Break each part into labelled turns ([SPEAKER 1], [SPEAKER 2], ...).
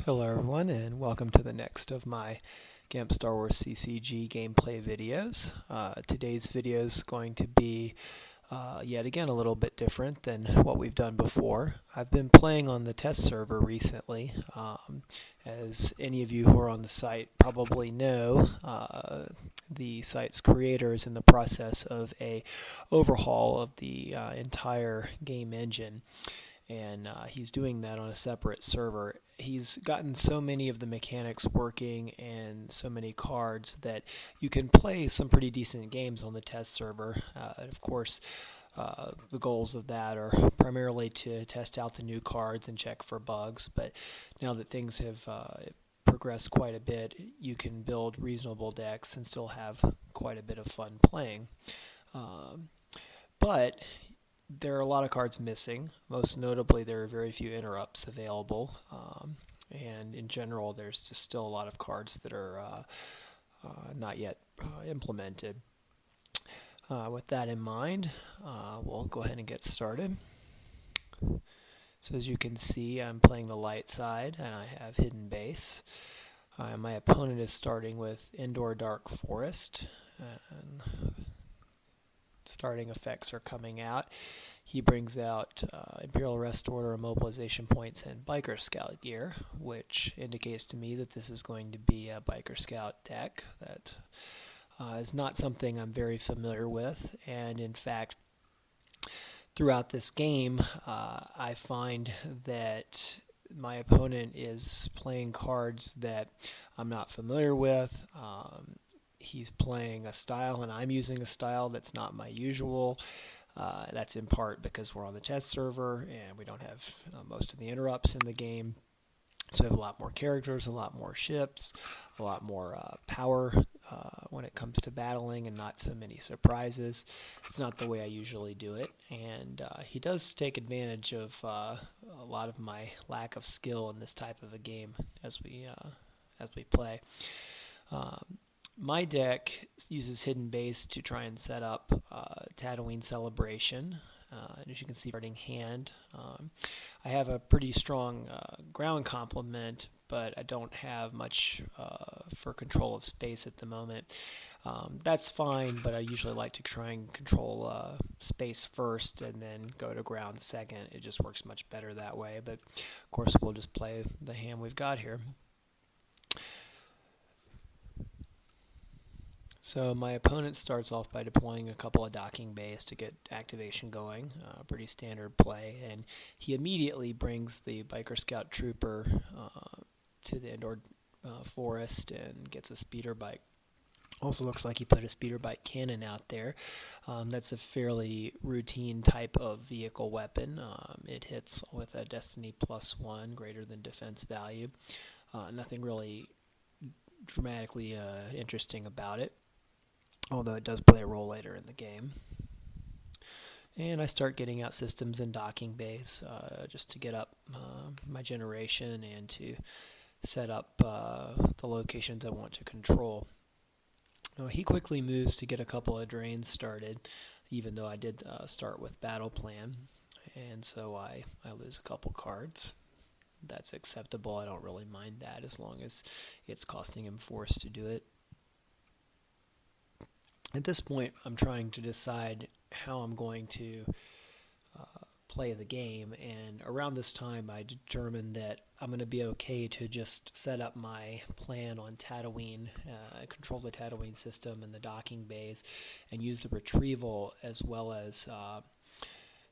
[SPEAKER 1] Hello everyone, and welcome to the next of my Gemp SWCCG gameplay videos. Today's video is going to be yet again a little bit different than what we've done before. I've been playing on the test server recently. As any of you who are on the site probably know, the site's creator is in the process of a overhaul of the entire game engine. And he's doing that on a separate server. He's gotten so many of the mechanics working and so many cards that you can play some pretty decent games on the test server. Of course, the goals of that are primarily to test out the new cards and check for bugs, but now that things have progressed quite a bit, you can build reasonable decks and still have quite a bit of fun playing. But there are a lot of cards missing. Most notably, there are very few interrupts available, and in general, there's just still a lot of cards that are not yet implemented. With that in mind, we'll go ahead and get started. So as you can see, I'm playing the light side, and I have Hidden Base. My opponent is starting with Indoor Dark Forest, and starting effects are coming out. He brings out Imperial Rest Order, Immobilization Points, and Biker Scout gear, which indicates to me that this is going to be a Biker Scout deck. That is not something I'm very familiar with, and in fact, throughout this game, I find that my opponent is playing cards that I'm not familiar with. He's playing a style, and I'm using a style that's not my usual. That's in part because we're on the test server and we don't have most of the interrupts in the game. So we have a lot more characters, a lot more ships, a lot more power when it comes to battling, and not so many surprises. It's not the way I usually do it, and he does take advantage of a lot of my lack of skill in this type of a game as we play. My deck uses Hidden Base to try and set up Tatooine Celebration. As you can see, starting hand. I have a pretty strong ground complement, but I don't have much for control of space at the moment. That's fine, but I usually like to try and control space first and then go to ground second. It just works much better that way, but of course we'll just play the hand we've got here. So my opponent starts off by deploying a couple of docking bays to get activation going, pretty standard play, and he immediately brings the Biker Scout Trooper to the indoor forest and gets a speeder bike. Also looks like he put a speeder bike cannon out there. That's a fairly routine type of vehicle weapon. It hits with a Destiny +1, greater than defense value. Nothing really dramatically interesting about it, although it does play a role later in the game. And I start getting out systems and docking bays just to get up my generation and to set up the locations I want to control. He quickly moves to get a couple of drains started, even though I did start with battle plan, and so I lose a couple cards. That's acceptable. I don't really mind that as long as it's costing him force to do it. At this point, I'm trying to decide how I'm going to play the game, and around this time I determined that I'm going to be okay to just set up my plan on Tatooine, control the Tatooine system and the docking bays, and use the retrieval as well as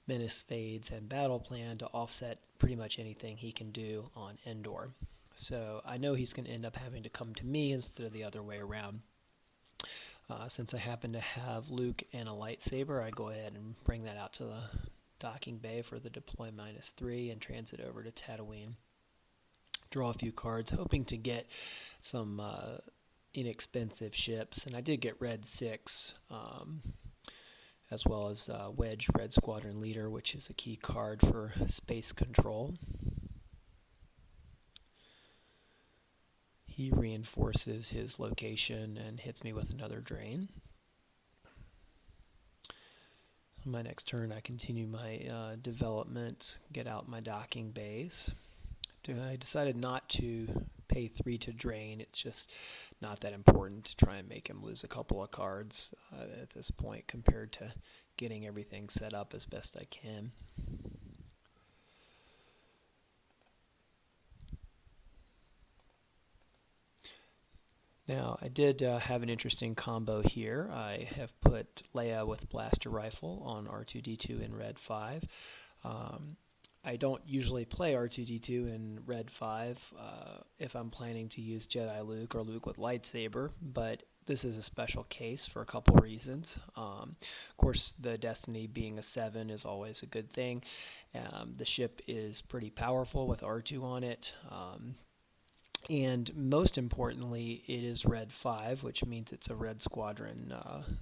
[SPEAKER 1] menace fades and battle plan to offset pretty much anything he can do on Endor. So I know he's going to end up having to come to me instead of the other way around. Since I happen to have Luke and a lightsaber, I go ahead and bring that out to the docking bay for the deploy -3 and transit over to Tatooine. Draw a few cards, hoping to get some inexpensive ships, and I did get Red 6, as well as Wedge Red Squadron Leader, which is a key card for space control. He reinforces his location and hits me with another drain. On my next turn, I continue my development, get out my docking bays I decided not to pay 3 to drain. It's just not that important to try and make him lose a couple of cards at this point compared to getting everything set up as best I can. Now, I did have an interesting combo here. I have put Leia with Blaster Rifle on R2-D2 in Red 5. I don't usually play R2-D2 in Red 5 if I'm planning to use Jedi Luke or Luke with lightsaber, but this is a special case for a couple reasons. Of course, the Destiny being a 7 is always a good thing. The ship is pretty powerful with R2 on it. And most importantly, it is Red 5, which means it's a Red Squadron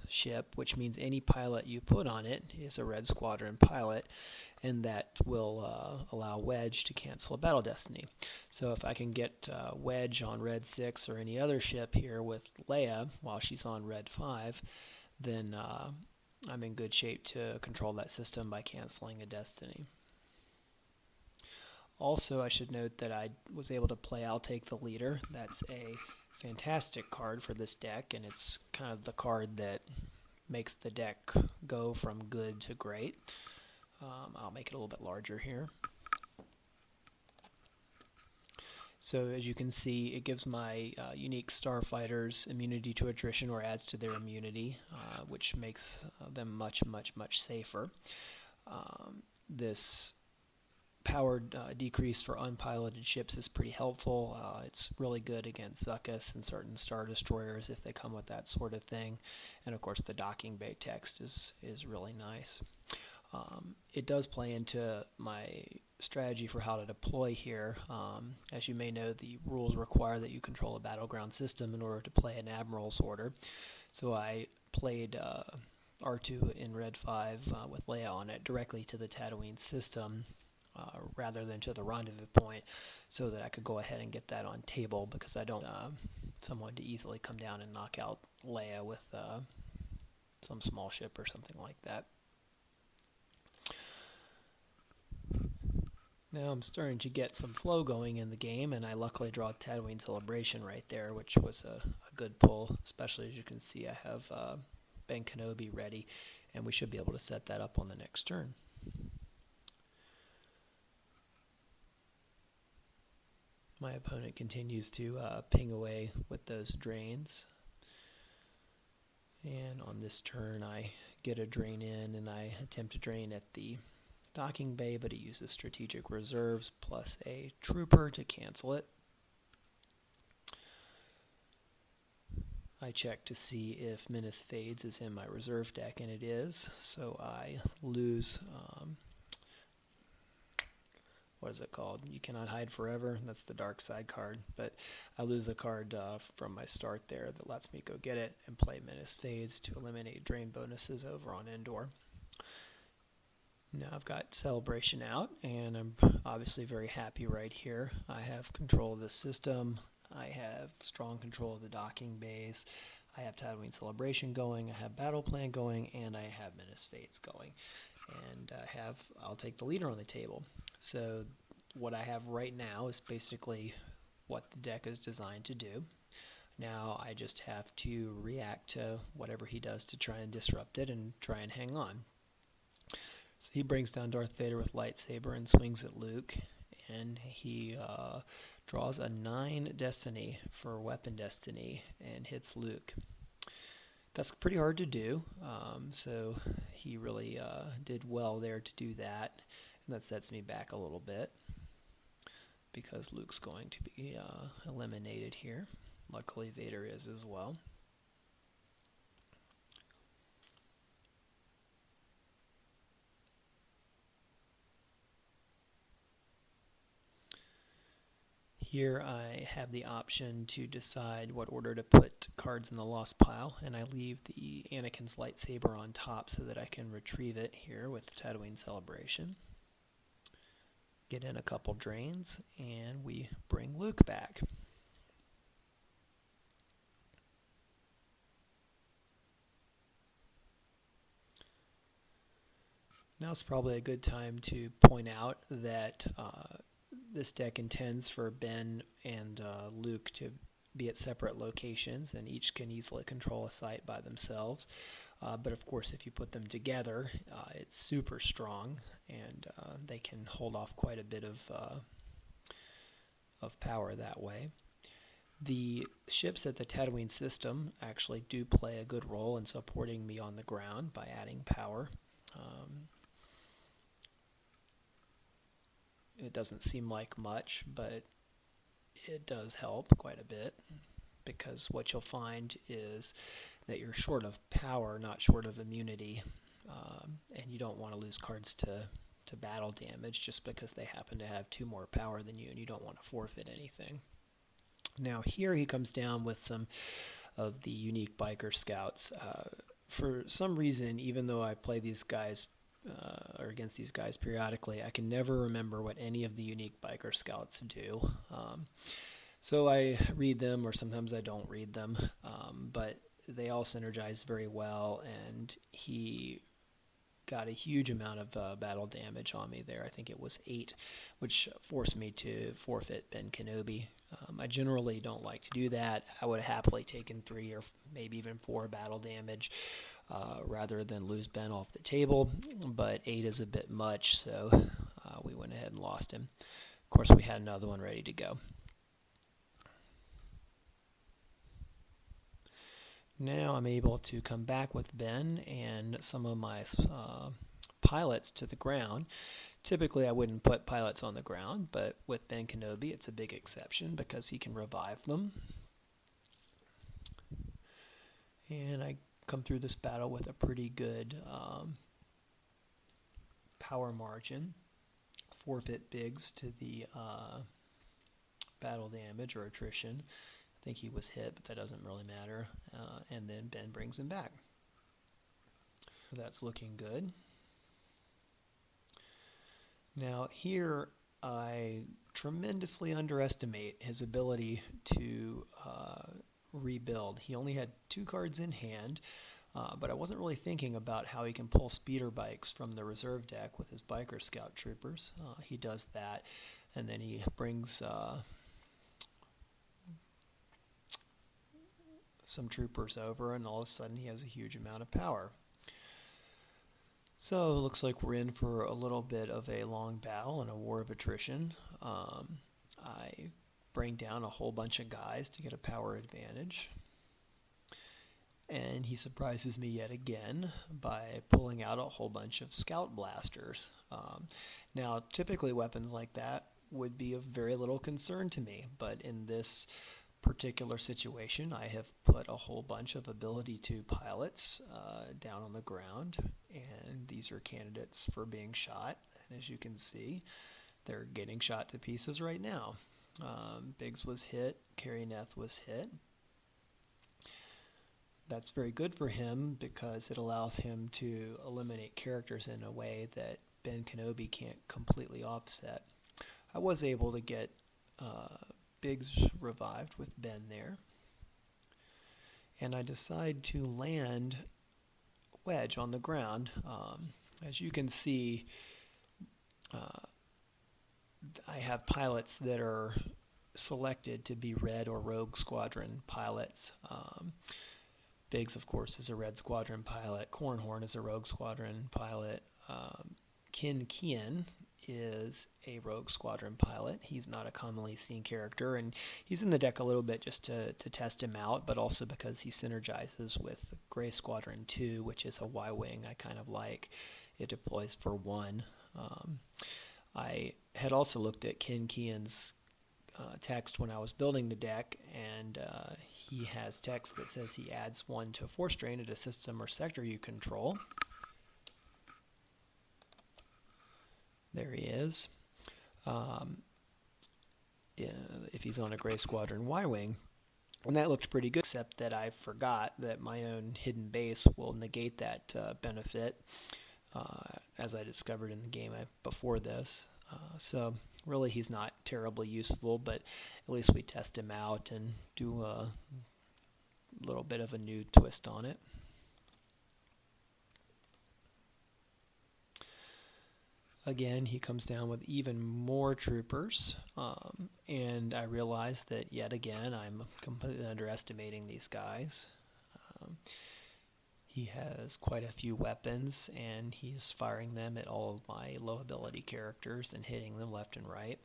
[SPEAKER 1] ship, which means any pilot you put on it is a Red Squadron pilot, and that will allow Wedge to cancel a Battle Destiny. So if I can get Wedge on Red 6 or any other ship here with Leia while she's on Red 5, then I'm in good shape to control that system by canceling a Destiny. Also, I should note that I was able to play I'll Take the Leader. That's a fantastic card for this deck, and it's kind of the card that makes the deck go from good to great. I'll make it a little bit larger here. So as you can see, it gives my unique starfighters immunity to attrition, or adds to their immunity, which makes them much, much, much safer. This power decrease for unpiloted ships is pretty helpful. It's really good against Zuckuss and certain Star Destroyers if they come with that sort of thing. And of course the docking bay text is really nice. It does play into my strategy for how to deploy here. As you may know, the rules require that you control a battleground system in order to play an Admiral's Order. So I played R2 in Red 5 with Leia on it directly to the Tatooine system, rather than to the rendezvous point, so that I could go ahead and get that on table, because I don't someone to easily come down and knock out Leia with some small ship or something like that. Now I'm starting to get some flow going in the game, and I luckily draw Tatooine Celebration right there, which was a good pull, especially as you can see I have Ben Kenobi ready, and we should be able to set that up on the next turn. My opponent continues to ping away with those drains. And on this turn I get a drain in, and I attempt to drain at the docking bay, but it uses strategic reserves plus a trooper to cancel it. I check to see if Menace Fades is in my reserve deck, and it is, so I lose what is it called? You Cannot Hide Forever. That's the dark side card. But I lose a card from my start there that lets me go get it and play Menace Fades to eliminate drain bonuses over on Endor. Now I've got Celebration out, and I'm obviously very happy right here. I have control of the system. I have strong control of the docking bays. I have Tatooine Celebration going. I have Battle Plan going, and I have Menace Fades going. And I'll Take the Leader on the table. So what I have right now is basically what the deck is designed to do. Now I just have to react to whatever he does to try and disrupt it and try and hang on. So he brings down Darth Vader with lightsaber and swings at Luke, and he draws a 9 Destiny for Weapon Destiny and hits Luke. That's pretty hard to do, so he really did well there to do that, and that sets me back a little bit because Luke's going to be eliminated here. Luckily Vader is as well. Here I have the option to decide what order to put cards in the lost pile, and I leave the Anakin's lightsaber on top so that I can retrieve it here with Tatooine Celebration. Get in a couple drains, and we bring Luke back. Now it's probably a good time to point out that this deck intends for Ben and Luke to be at separate locations, and each can easily control a site by themselves. But of course, if you put them together, it's super strong, and they can hold off quite a bit of power that way. The ships at the Tatooine system actually do play a good role in supporting me on the ground by adding power. It doesn't seem like much, but it does help quite a bit, because what you'll find is that you're short of power, not short of immunity, and you don't want to lose cards to battle damage just because they happen to have 2 more power than you, and you don't want to forfeit anything. Now here he comes down with some of the unique biker scouts. For some reason, even though I play these guys or against these guys periodically, I can never remember what any of the unique biker scouts do. So I read them, or sometimes I don't read them, but they all synergize very well, and he got a huge amount of battle damage on me there. I think it was 8, which forced me to forfeit Ben Kenobi. I generally don't like to do that. I would have happily taken 3 or maybe even 4 battle damage rather than lose Ben off the table, but 8 is a bit much, so we went ahead and lost him. Of course, we had another one ready to go. Now I'm able to come back with Ben and some of my pilots to the ground. Typically I wouldn't put pilots on the ground, but with Ben Kenobi it's a big exception because he can revive them. And I come through this battle with a pretty good power margin. Forfeit Biggs to the battle damage or attrition. I think he was hit, but that doesn't really matter. And then Ben brings him back. That's looking good. Now here I tremendously underestimate his ability to rebuild. He only had 2 cards in hand, but I wasn't really thinking about how he can pull speeder bikes from the reserve deck with his biker scout troopers. He does that, and then he brings some troopers over, and all of a sudden he has a huge amount of power. So it looks like we're in for a little bit of a long battle and a war of attrition. I bring down a whole bunch of guys to get a power advantage, and he surprises me yet again by pulling out a whole bunch of scout blasters. Now typically weapons like that would be of very little concern to me, but in this particular situation I have put a whole bunch of ability 2 pilots down on the ground, and these are candidates for being shot, and as you can see they're getting shot to pieces right now. Biggs was hit, Carrie-Neth was hit. That's very good for him because it allows him to eliminate characters in a way that Ben Kenobi can't completely offset. I was able to get Biggs revived with Ben there, and I decide to land Wedge on the ground. As you can see, I have pilots that are selected to be Red or Rogue Squadron pilots. Biggs, of course, is a Red Squadron pilot. Cornhorn is a Rogue Squadron pilot. Kin Kian is a Rogue Squadron pilot. He's not a commonly seen character, and he's in the deck a little bit just to test him out, but also because he synergizes with Gray Squadron 2, which is a Y-Wing I kind of like. It deploys for 1. I had also looked at Kin Kian's text when I was building the deck, and he has text that says he adds 1 to force drain at a system or sector you control. There he is. If he's on a Gray Squadron Y-Wing. And that looked pretty good, except that I forgot that my own hidden base will negate that benefit, as I discovered in the game before this. So really he's not terribly useful, but at least we test him out and do a little bit of a new twist on it. again, he comes down with even more troopers, and I realize that yet again I'm completely underestimating these guys. Um, he has quite a few weapons, and he's firing them at all of my low ability characters and hitting them left and right.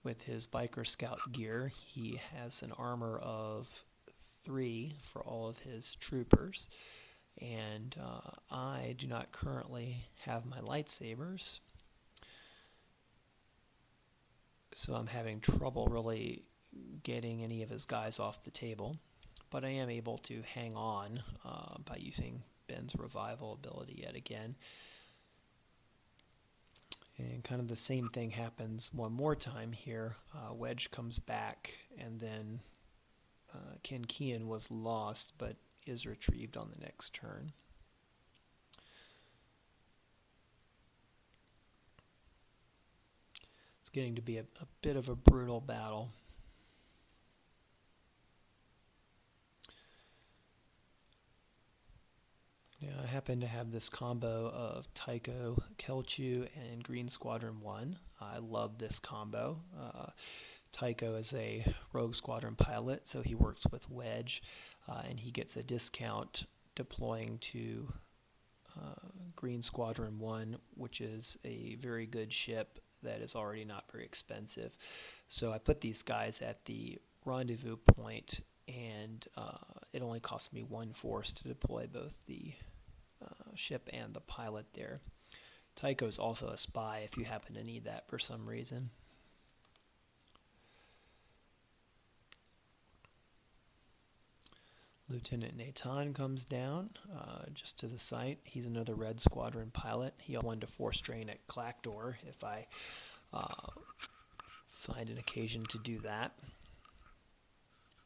[SPEAKER 1] With his biker scout gear, he has an armor of 3 for all of his troopers, and I do not currently have my lightsabers, so I'm having trouble really getting any of his guys off the table, but I am able to hang on by using Ben's revival ability yet again. And kind of the same thing happens one more time here. Wedge comes back, and then Ken Kean was lost, but is retrieved on the next turn. It's getting to be a bit of a brutal battle. Yeah, I happen to have this combo of Tycho, Kelchu, and Green Squadron 1. I love this combo. Tycho is a Rogue Squadron pilot, so he works with Wedge, and he gets a discount deploying to Green Squadron 1, which is a very good ship that is already not very expensive. So I put these guys at the rendezvous point, and it only cost me 1 force to deploy both the ship and the pilot there. Tycho is also a spy if you happen to need that for some reason. Lieutenant Nathan comes down just to the site. He's another Red Squadron pilot. He 1 to 4 strain at Clackdoor if I find an occasion to do that.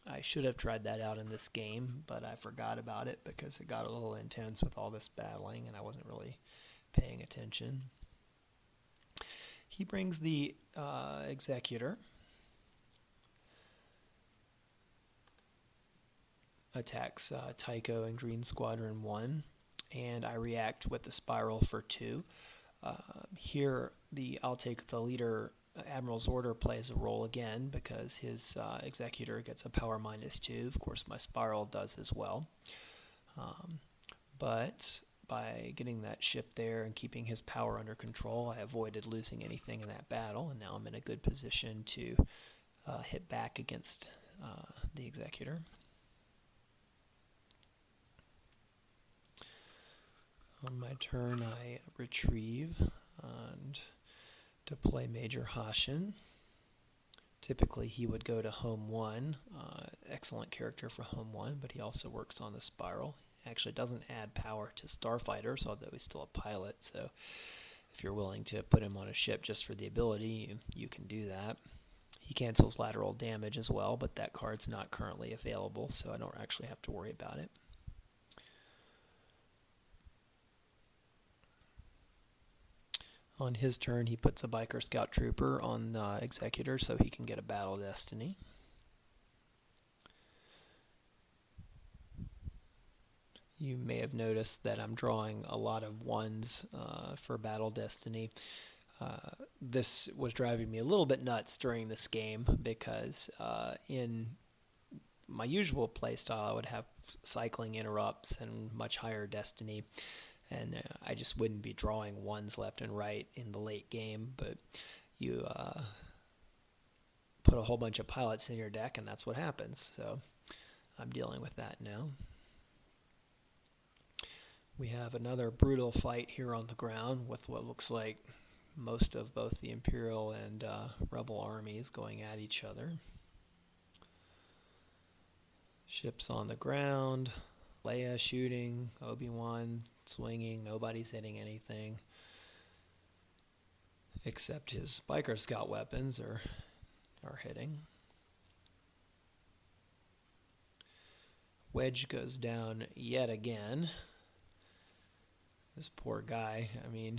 [SPEAKER 1] I should have tried that out in this game, but I forgot about it because it got a little intense with all this battling and I wasn't really paying attention. He brings the Executor, attacks Tycho and Green Squadron 1, and I react with the Spiral for 2. Here, I'll take the leader. Admiral's Order plays a role again because his Executor gets a power -2. Of course, my Spiral does as well. But by getting that ship there and keeping his power under control, I avoided losing anything in that battle, and now I'm in a good position to hit back against the Executor. On my turn, I retrieve and deploy Major Hashin. Typically, he would go to Home 1. Excellent character for Home 1, but he also works on the Spiral. He actually doesn't add power to Starfighters, although he's still a pilot, so if you're willing to put him on a ship just for the ability, you can do that. He cancels lateral damage as well, but that card's not currently available, so I don't actually have to worry about it. On his turn, he puts a Biker Scout Trooper on Executor so he can get a Battle Destiny. You may have noticed that I'm drawing a lot of 1s for Battle Destiny. This was driving me a little bit nuts during this game because in my usual playstyle I would have cycling interrupts and much higher Destiny, and I just wouldn't be drawing 1s left and right in the late game, but you put a whole bunch of pilots in your deck and that's what happens, so I'm dealing with that now. We have another brutal fight here on the ground with what looks like most of both the Imperial and Rebel armies going at each other. Ships on the ground, Leia shooting, Obi-Wan swinging, nobody's hitting anything except his Biker Scout weapons are hitting. Wedge goes down yet again. This poor guy, I mean,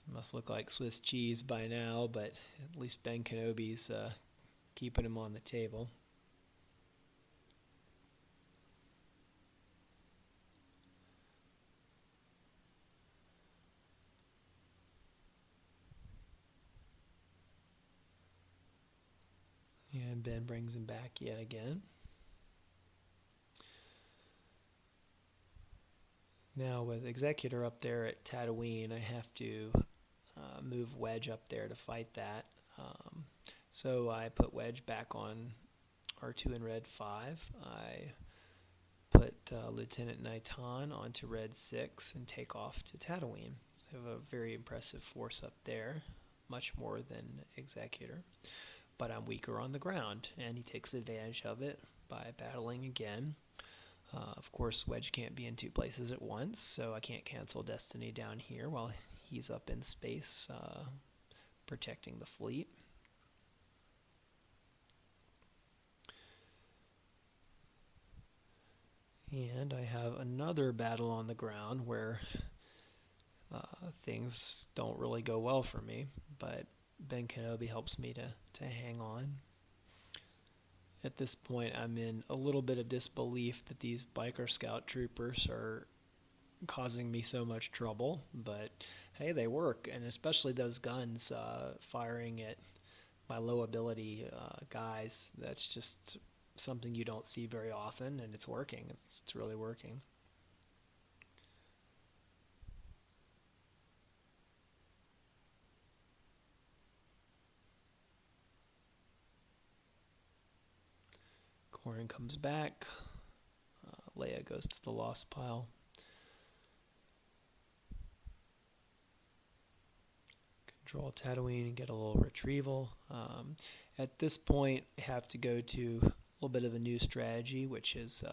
[SPEAKER 1] he must look like Swiss cheese by now, but at least Ben Kenobi's keeping him on the table. Ben brings him back yet again. Now with Executor up there at Tatooine, I have to move Wedge up there to fight that. So I put Wedge back on R2 and Red 5. I put Lieutenant Naitan onto Red 6 and take off to Tatooine. So I have a very impressive force up there, much more than Executor. But I'm weaker on the ground, and he takes advantage of it by battling again. Of course, Wedge can't be in two places at once, so I can't cancel Destiny down here while he's up in space protecting the fleet. And I have another battle on the ground where things don't really go well for me, but Ben Kenobi helps me to hang on. At this point, I'm in a little bit of disbelief that these biker scout troopers are causing me so much trouble, but hey, they work, and especially those guns firing at my low ability guys. That's just something you don't see very often, and it's working. It's really working. Corrin comes back. Leia goes to the lost pile. Control Tatooine and get a little retrieval. At this point, I have to go to a little bit of a new strategy, which has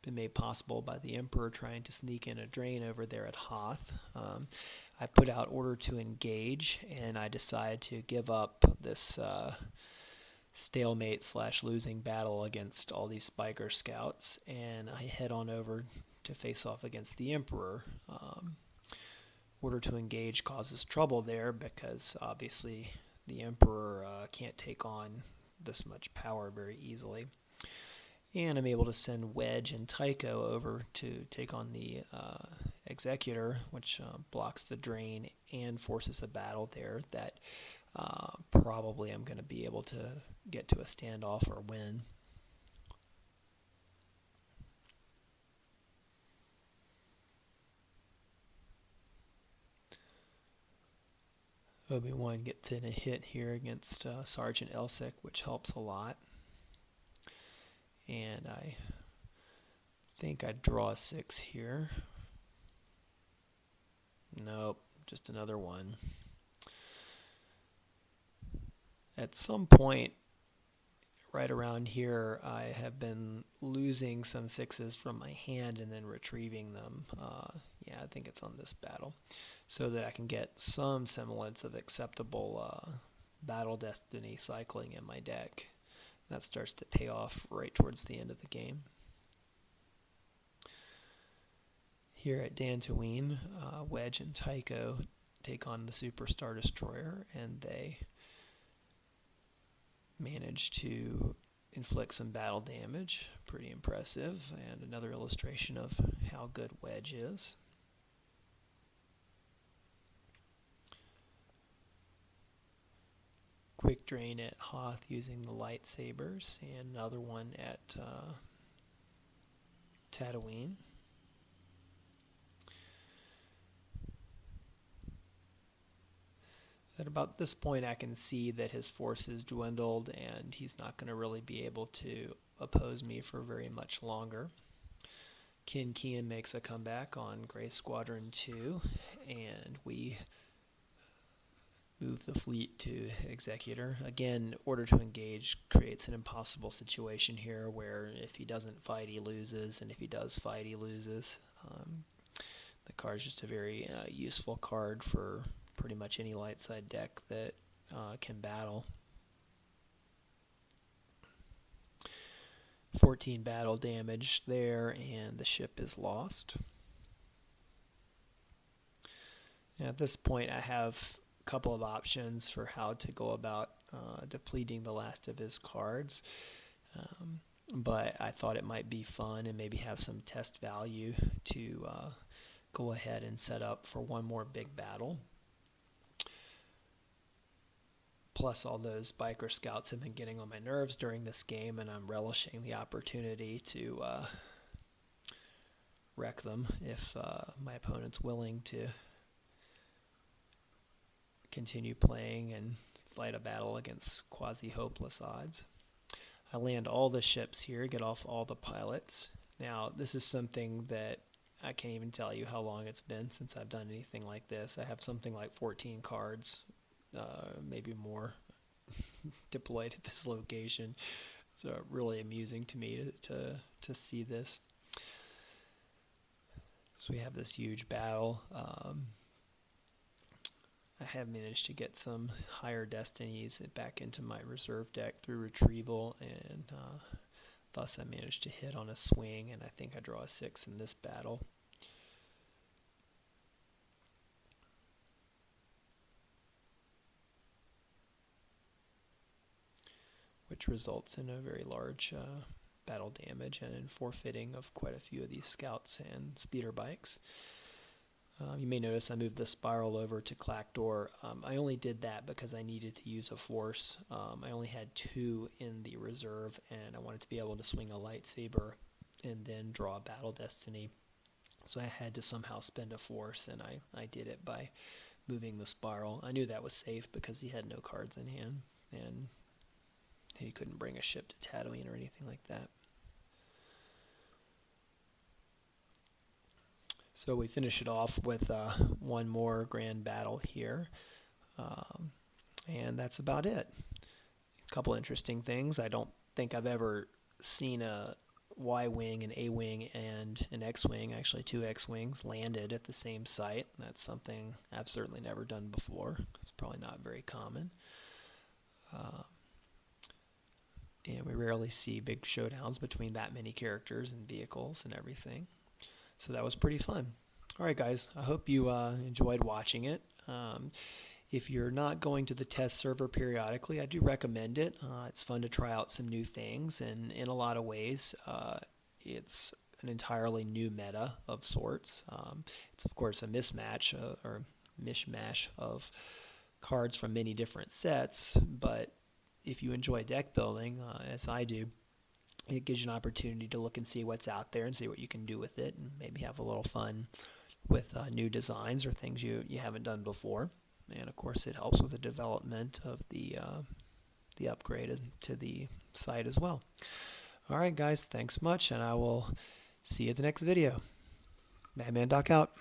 [SPEAKER 1] been made possible by the Emperor trying to sneak in a drain over there at Hoth. I put out Order to Engage, and I decide to give up this stalemate / losing battle against all these biker scouts, and I head on over to face off against the Emperor. Order to Engage causes trouble there because obviously the Emperor can't take on this much power very easily. And I'm able to send Wedge and Tycho over to take on the Executor, which blocks the drain and forces a battle there that probably I'm going to be able to get to a standoff or win. Obi-Wan gets in a hit here against Sergeant Elsek, which helps a lot. And I think I draw a 6 here. Nope, just another 1. At some point right around here, I have been losing some 6s from my hand and then retrieving them. Yeah, I think it's on this battle, so that I can get some semblance of acceptable battle destiny cycling in my deck. That starts to pay off right towards the end of the game. Here at Dantooine, Wedge and Tycho take on the Super Star Destroyer, and they manage to inflict some battle damage. Pretty impressive, and another illustration of how good Wedge is. Quick drain at Hoth using the lightsabers, and another one at Tatooine. At about this point, I can see that his forces dwindled, and he's not going to really be able to oppose me for very much longer. Kin Kian makes a comeback on Gray Squadron 2, and we move the fleet to Executor. Again, Order to Engage creates an impossible situation here where if he doesn't fight, he loses, and if he does fight, he loses. The card's just a very useful card for pretty much any light side deck that can battle. 14 battle damage there, and the ship is lost. At this point, I have a couple of options for how to go about depleting the last of his cards, but I thought it might be fun and maybe have some test value to go ahead and set up for one more big battle. Plus, all those biker scouts have been getting on my nerves during this game, and I'm relishing the opportunity to wreck them if my opponent's willing to continue playing and fight a battle against quasi-hopeless odds. I land all the ships here, get off all the pilots. Now, this is something that I can't even tell you how long it's been since I've done anything like this. I have something like 14 cards, maybe more, deployed at this location. It's really amusing to me to see this. So we have this huge battle. I have managed to get some higher destinies back into my reserve deck through retrieval, and thus I managed to hit on a swing, and I think I draw a 6 in this battle. Which results in a very large battle damage and in forfeiting of quite a few of these scouts and speeder bikes. You may notice I moved the spiral over to Clackdoor. I only did that because I needed to use a force. I only had 2 in the reserve, and I wanted to be able to swing a lightsaber and then draw a battle destiny. So I had to somehow spend a force, and I did it by moving the spiral. I knew that was safe because he had no cards in hand, and he couldn't bring a ship to Tatooine or anything like that. So we finish it off with one more grand battle here, and that's about it. A couple interesting things. I don't think I've ever seen a Y-wing, an A-wing, and an X-wing, actually 2 X-wings, landed at the same site. That's something I've certainly never done before. It's probably not very common. And we rarely see big showdowns between that many characters and vehicles and everything. So that was pretty fun. All right, guys, I hope you enjoyed watching it. If you're not going to the test server periodically, I do recommend it. It's fun to try out some new things, and in a lot of ways, it's an entirely new meta of sorts. It's, of course, a mismatch or mishmash of cards from many different sets, but if you enjoy deck building, as I do, it gives you an opportunity to look and see what's out there and see what you can do with it, and maybe have a little fun with new designs or things you haven't done before. And of course, it helps with the development of the upgrade to the site as well. All right, guys, thanks much, and I will see you at the next video. Madmandoc out.